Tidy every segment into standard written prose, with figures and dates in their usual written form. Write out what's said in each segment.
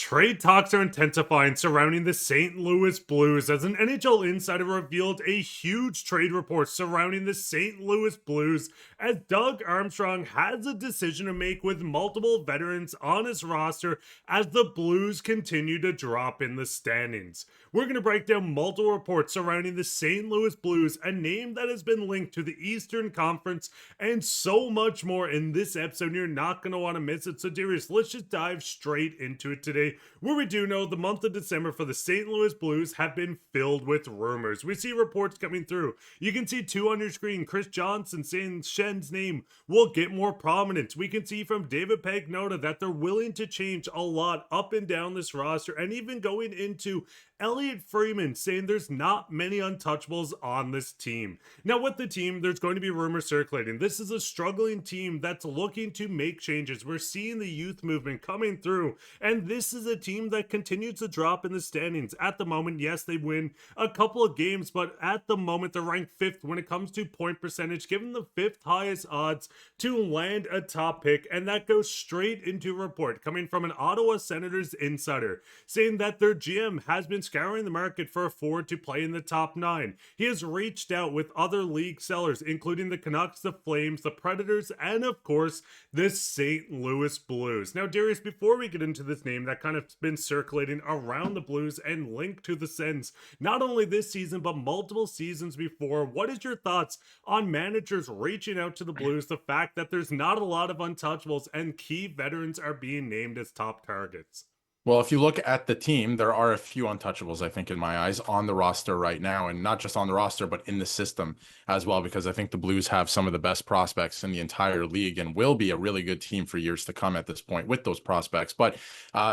Trade talks are intensifying surrounding the St. Louis Blues as an NHL insider revealed a huge trade report surrounding the St. Louis Blues as Doug Armstrong has a decision to make with multiple veterans on his roster as the Blues continue to drop in the standings. We're going to break down multiple reports surrounding the St. Louis Blues, a name that has been linked to the Eastern Conference, and so much more in this episode. You're not going to want to miss it. So, dearest, let's just dive straight into it today, where we do know the month of December for the St. Louis Blues have been filled with rumors. We see reports coming through. You can see two on your screen. Chris Johnson saying Schenn's name will get more prominence. We can see from David Pagnotta that they're willing to change a lot up and down this roster, and even going into Elliot Freeman saying there's not many untouchables on this team. Now, with the team, there's going to be rumors circulating. This is a struggling team that's looking to make changes. We're seeing the youth movement coming through, and this is a team that continues to drop in the standings. At the moment, yes, they win a couple of games, but at the moment, they're ranked 5th when it comes to point percentage, given the 5th highest odds to land a top pick, and that goes straight into a report coming from an Ottawa Senators insider saying that their GM has been scouring the market for a forward to play in the top 9. He has reached out with other league sellers, including the Canucks, the Flames, the Predators, and of course, the St. Louis Blues. Now, Darius, before we get into this name that kind of been circulating around the Blues and linked to the Sens, not only this season, but multiple seasons before, what is your thoughts on managers reaching out to the Blues, the fact that there's not a lot of untouchables and key veterans are being named as top targets? Well, if you look at the team, there are a few untouchables, I think, in my eyes, on the roster right now, and not just on the roster, but in the system as well, because I think the Blues have some of the best prospects in the entire league and will be a really good team for years to come at this point with those prospects. But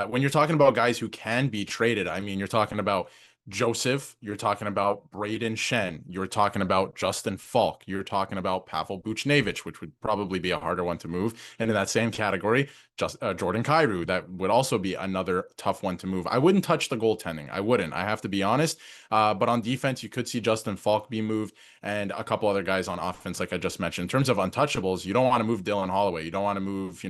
when you're talking about guys who can be traded, I mean, you're talking about Joseph, you're talking about Braden Schenn, you're talking about Justin Falk, you're talking about Pavel Buchnevich, which would probably be a harder one to move. And in that same category, Jordan Kyrou, that would also be another tough one to move. I wouldn't touch the goaltending. I wouldn't. I have to be honest. But on defense, you could see Justin Falk be moved and a couple other guys on offense, like I just mentioned. In terms of untouchables, you don't want to move Dylan Holloway. You don't want to move,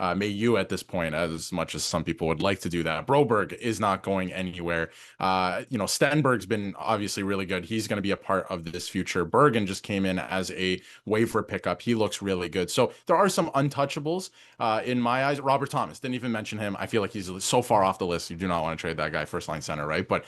Mayu at this point, as much as some people would like to do that. Broberg is not going anywhere. Stenberg's been obviously really good. He's going to be a part of this future. Bergen just came in as a waiver pickup. He looks really good. So there are some untouchables in my eyes. Robert Thomas, didn't even mention him. I feel like he's so far off the list. You do not want to trade that guy first line center, right? But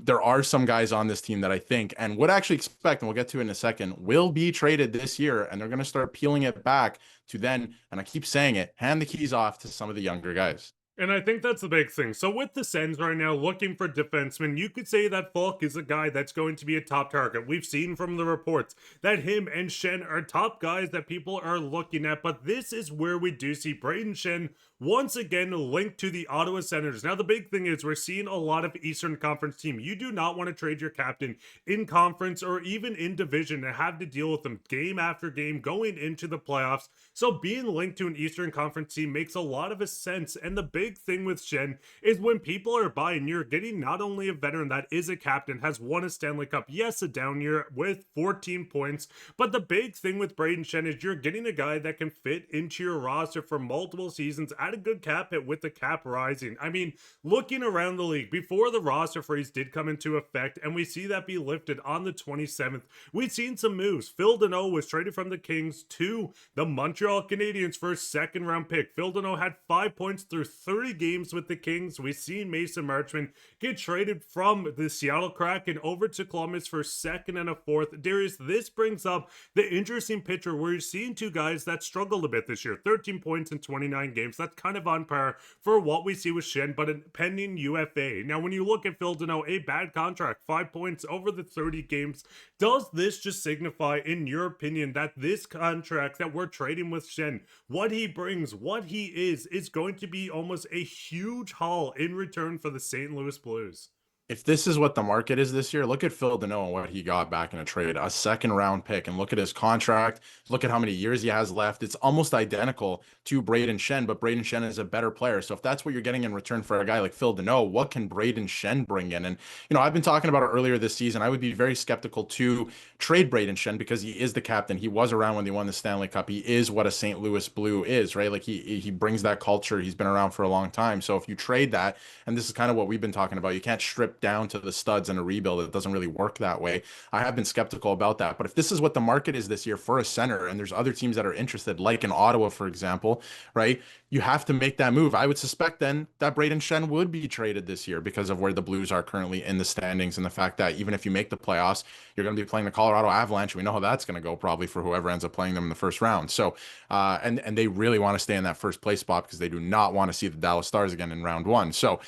there are some guys on this team that I think and would actually expect, and we'll get to in a second, will be traded this year, and they're going to start peeling it back to then, and I keep saying it, hand the keys off to some of the younger guys. And I think that's the big thing. So with the Sens right now looking for defensemen, you could say that Falk is a guy that's going to be a top target. We've seen from the reports that him and Schenn are top guys that people are looking at. But this is where we do see Braden Schenn once again linked to the Ottawa Senators. Now, the big thing is we're seeing a lot of Eastern Conference team. You do not want to trade your captain in conference or even in division and have to deal with them game after game going into the playoffs. So being linked to an Eastern Conference team makes a lot of sense. And the big thing with Schenn is when people are buying, you're getting not only a veteran that is a captain, has won a Stanley Cup, yes, a down year with 14 points, but the big thing with Braden Schenn is you're getting a guy that can fit into your roster for multiple seasons at a good cap hit with the cap rising. I mean, looking around the league, before the roster freeze did come into effect, and we see that be lifted on the 27th, we've seen some moves. Phil Deneau was traded from the Kings to the Montreal Canadiens for a second-round pick. Phil Deneau had 5 points through 30 games with the Kings. We've seen Mason Marchment get traded from the Seattle Kraken over to Columbus for a second and a fourth. Darius, this brings up the interesting picture where you're seeing two guys that struggled a bit this year. 13 points in 29 games. That's kind of on par for what we see with Schenn, but a pending UFA. Now, when you look at Phil Deneau, a bad contract, 5 points over the 30 games. Does this just signify, in your opinion, that this contract that we're trading with Schenn, what he brings, what he is going to be almost a huge haul in return for the St. Louis Blues? if this is what the market is this year, look at Phil Deneau and what he got back in a trade, a second round pick, and look at his contract. Look at how many years he has left. It's almost identical to Braden Schenn, but Braden Schenn is a better player. So if that's what you're getting in return for a guy like Phil Deneau, what can Braden Schenn bring in? And, I've been talking about it earlier this season. I would be very skeptical to trade Braden Schenn because he is the captain. He was around when they won the Stanley Cup. He is what a St. Louis Blue is, right? Like he brings that culture. He's been around for a long time. So if you trade that, and this is kind of what we've been talking about, you can't strip down to the studs in a rebuild. It doesn't really work that way. I have been skeptical about that. But if this is what the market is this year for a center, and there's other teams that are interested, like in Ottawa, for example, right? You have to make that move. I would suspect then that Braden Schenn would be traded this year because of where the Blues are currently in the standings and the fact that even if you make the playoffs, you're going to be playing the Colorado Avalanche. We know how that's going to go probably for whoever ends up playing them in the first round. So, and they really want to stay in that first place spot because they do not want to see the Dallas Stars again in round one. So,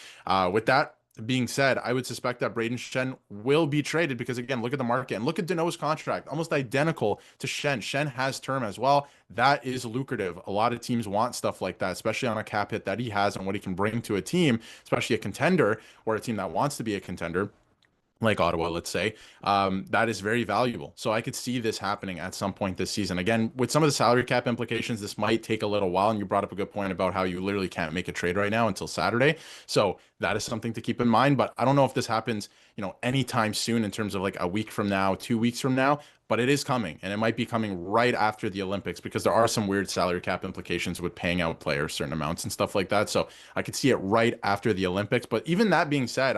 with that being said, I would suspect that Braden Schenn will be traded because, again, look at the market and look at Deneau's contract, almost identical to Schenn. Schenn has term as well. That is lucrative. A lot of teams want stuff like that, especially on a cap hit that he has and what he can bring to a team, especially a contender or a team that wants to be a contender like Ottawa, let's say, that is very valuable. So I could see this happening at some point this season. Again, with some of the salary cap implications, this might take a little while. And you brought up a good point about how you literally can't make a trade right now until Saturday. So that is something to keep in mind. But I don't know if this happens, anytime soon in terms of like a week from now, 2 weeks from now. But it is coming, and it might be coming right after the Olympics because there are some weird salary cap implications with paying out players certain amounts and stuff like that. So I could see it right after the Olympics. But even that being said,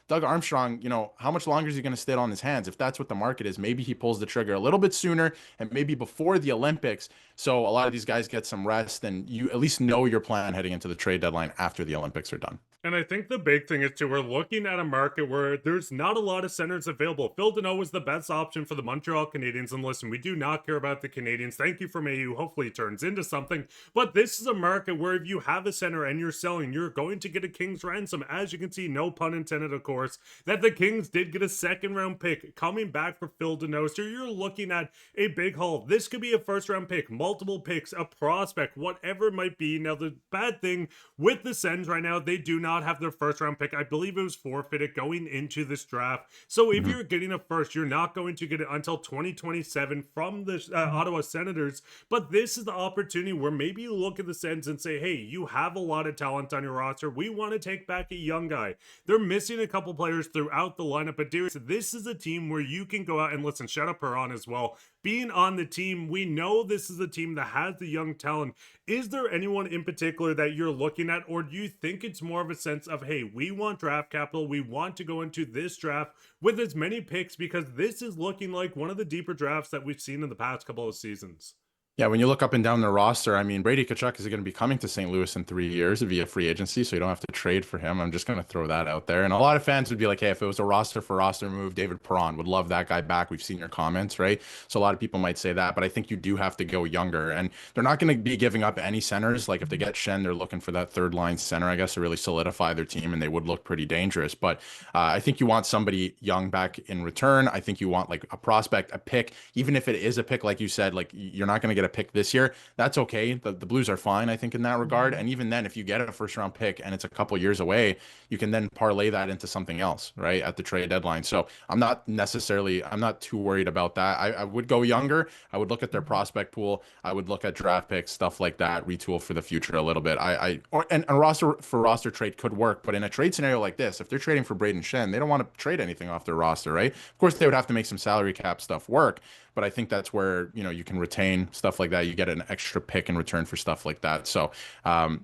Doug Armstrong, how much longer is he going to sit on his hands? If that's what the market is, maybe he pulls the trigger a little bit sooner and maybe before the Olympics. So a lot of these guys get some rest and you at least know your plan heading into the trade deadline after the Olympics are done. And I think the big thing is too, we're looking at a market where there's not a lot of centers available. Phil Deneau was the best option for the Montreal Canadiens. And listen, we do not care about the Canadiens. Thank you for Mayu. Hopefully it turns into something. But this is a market where if you have a center and you're selling, you're going to get a King's ransom. As you can see, no pun intended, of course, that the Kings did get a second round pick coming back for Phil Deneau. So you're looking at a big haul. This could be a first round pick, multiple picks, a prospect, whatever it might be. Now, the bad thing with the Sens right now, they do not have their first round pick. I believe it was forfeited going into this draft. So if you're getting a first, you're not going to get it until 2027 from the Ottawa Senators. But this is the opportunity where maybe you look at the Sens and say, hey, you have a lot of talent on your roster. We want to take back a young guy. They're missing a couple players throughout the lineup, but dear, this is a team where you can go out and listen, shout out Perron as well. Being on the team, we know this is a team that has the young talent. Is there anyone in particular that you're looking at, or do you think it's more of a sense of, hey, we want draft capital, we want to go into this draft with as many picks because this is looking like one of the deeper drafts that we've seen in the past couple of seasons? Yeah, when you look up and down the roster, I mean, Brady Tkachuk is going to be coming to St. Louis in 3 years via free agency, so you don't have to trade for him. I'm just going to throw that out there. And a lot of fans would be like, hey, if it was a roster for roster move, David Perron would love that guy back. We've seen your comments, right? So a lot of people might say that, but I think you do have to go younger. And they're not going to be giving up any centers. Like if they get Schenn, they're looking for that third line center, I guess, to really solidify their team, and they would look pretty dangerous. But I think you want somebody young back in return. I think you want like a prospect, a pick, even if it is a pick, like you said, like you're not going to get a pick this year. That's okay. The Blues are fine, I think, in that regard. And even then, if you get a first round pick and it's a couple years away, you can then parlay that into something else, right, at the trade deadline. So I'm not too worried about that. I would go younger. I would look at their prospect pool. I would look at draft picks, stuff like that, retool for the future a little bit. And a roster trade could work, but in a trade scenario like this, if they're trading for Braden Schenn, they don't want to trade anything off their roster, right? Of course, they would have to make some salary cap stuff work, but I think that's where, you can retain stuff like that. You get an extra pick in return for stuff like that. So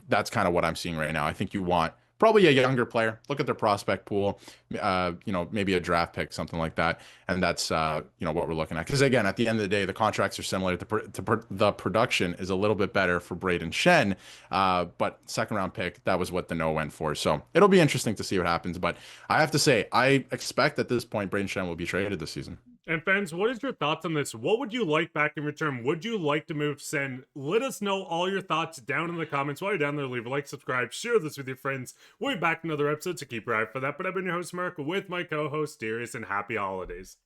that's kind of what I'm seeing right now. I think you want probably a younger player. Look at their prospect pool, maybe a draft pick, something like that. And that's, what we're looking at. Because again, at the end of the day, the contracts are similar. The production is a little bit better for Braden Schenn, but second round pick, that was what the no went for. So it'll be interesting to see what happens. But I have to say, I expect at this point, Braden Schenn will be traded this season. And fans, what is your thoughts on this? What would you like back in return? Would you like to move Schenn? Let us know all your thoughts down in the comments. While you're down there, leave a like, subscribe, share this with your friends. We'll be back in another episode, so keep your eye for that. But I've been your host, Mark, with my co-host, Darius, and happy holidays.